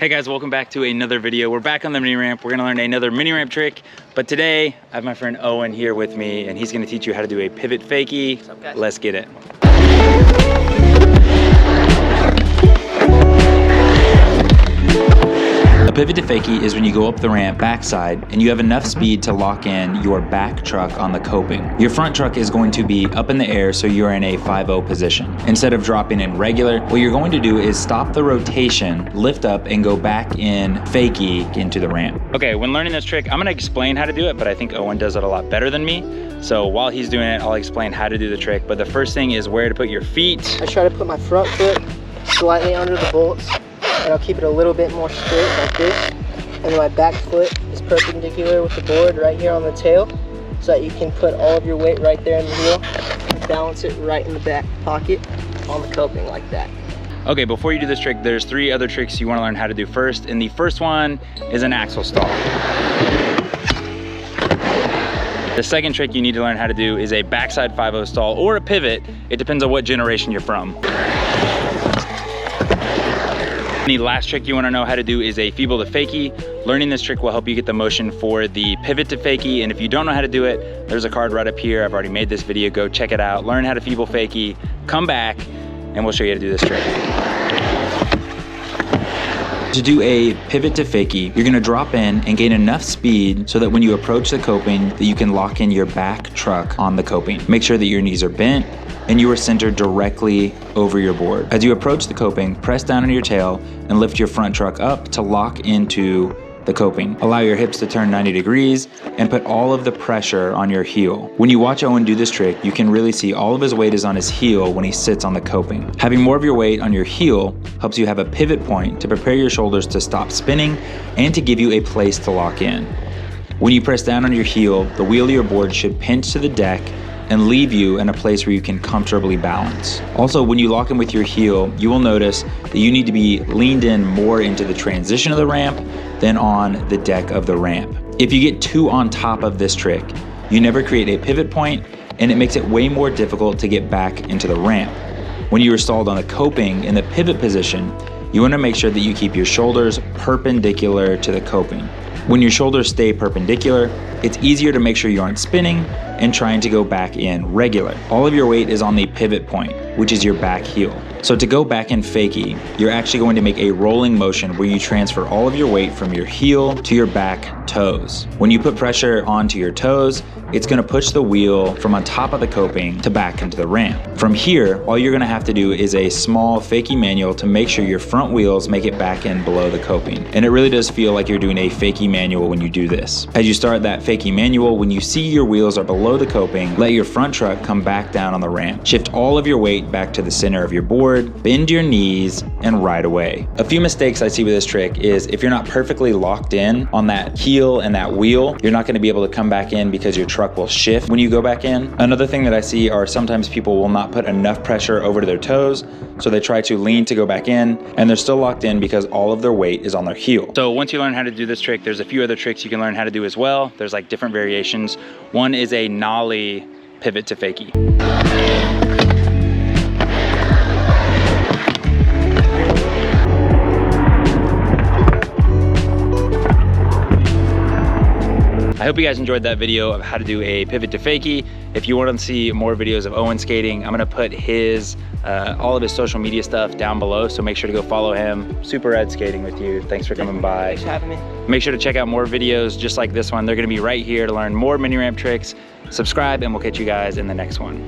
Hey guys, welcome back to another video. We're back on the mini ramp. We're gonna learn another mini ramp trick, but today I have my friend Owen here with me and he's gonna teach you how to do a pivot fakie. What's up, guys? Let's get it. A pivot to fakie is when you go up the ramp backside and you have enough speed to lock in your back truck on the coping. Your front truck is going to be up in the air, so you're in a 5-0 position. Instead of dropping in regular, what you're going to do is stop the rotation, lift up, and go back in fakie into the ramp. Okay, when learning this trick, I'm gonna explain how to do it, but I think Owen does it a lot better than me. So while he's doing it, I'll explain how to do the trick. But the first thing is where to put your feet. I try to put my front foot slightly under the bolts, and I'll keep it a little bit more straight like this. And then my back foot is perpendicular with the board right here on the tail, so that you can put all of your weight right there in the wheel and balance it right in the back pocket on the coping like that. Okay, before you do this trick, there's 3 other tricks you want to learn how to do first. And the first one is an axle stall. The second trick you need to learn how to do is a backside 5-0 stall or a pivot. It depends on what generation you're from. The last trick you want to know how to do is a feeble to fakie. Learning this trick will help you get the motion for the pivot to fakie. And if you don't know how to do it, there's a card right up here. I've already made this video. Go check it out. Learn how to feeble fakie. Come back and we'll show you how to do this trick. To do a pivot to fakie, you're gonna drop in and gain enough speed so that when you approach the coping that you can lock in your back truck on the coping. Make sure that your knees are bent and you are centered directly over your board. As you approach the coping, press down on your tail and lift your front truck up to lock into the coping. Allow your hips to turn 90 degrees and put all of the pressure on your heel. When you watch Owen do this trick, you can really see all of his weight is on his heel when he sits on the coping. Having more of your weight on your heel helps you have a pivot point to prepare your shoulders to stop spinning and to give you a place to lock in. When you press down on your heel, the wheel of your board should pinch to the deck and leave you in a place where you can comfortably balance. Also, when you lock in with your heel, you will notice that you need to be leaned in more into the transition of the ramp than on the deck of the ramp. If you get too on top of this trick, you never create a pivot point and it makes it way more difficult to get back into the ramp. When you're stalled on the coping in the pivot position, you want to make sure that you keep your shoulders perpendicular to the coping. When your shoulders stay perpendicular, it's easier to make sure you aren't spinning and trying to go back in regular. All of your weight is on the pivot point, which is your back heel. So to go back in fakie, you're actually going to make a rolling motion where you transfer all of your weight from your heel to your back toes. When you put pressure onto your toes, it's gonna push the wheel from on top of the coping to back into the ramp. From here, all you're gonna have to do is a small fakie manual to make sure your front wheels make it back in below the coping. And it really does feel like you're doing a fakie manual when you do this. As you start that fakie manual, when you see your wheels are below the coping, let your front truck come back down on the ramp. Shift all of your weight back to the center of your board, bend your knees, and ride away. A few mistakes I see with this trick is if you're not perfectly locked in on that heel and that wheel, you're not gonna be able to come back in because your truck will shift when you go back in. Another thing that I see are sometimes people will not put enough pressure over to their toes, so they try to lean to go back in, and they're still locked in because all of their weight is on their heel. So once you learn how to do this trick, there's a few other tricks you can learn how to do as well. There's like different variations. One is a nollie pivot to fakie. I hope you guys enjoyed that video of how to do a pivot to fakie. If you want to see more videos of Owen skating, I'm gonna put his all of his social media stuff down below, so make sure to go follow him. Super rad skating with you. Thanks for coming by. Thanks for having me. Make sure to check out more videos just like this one. They're gonna be right here to learn more mini ramp tricks. Subscribe and we'll catch you guys in the next one.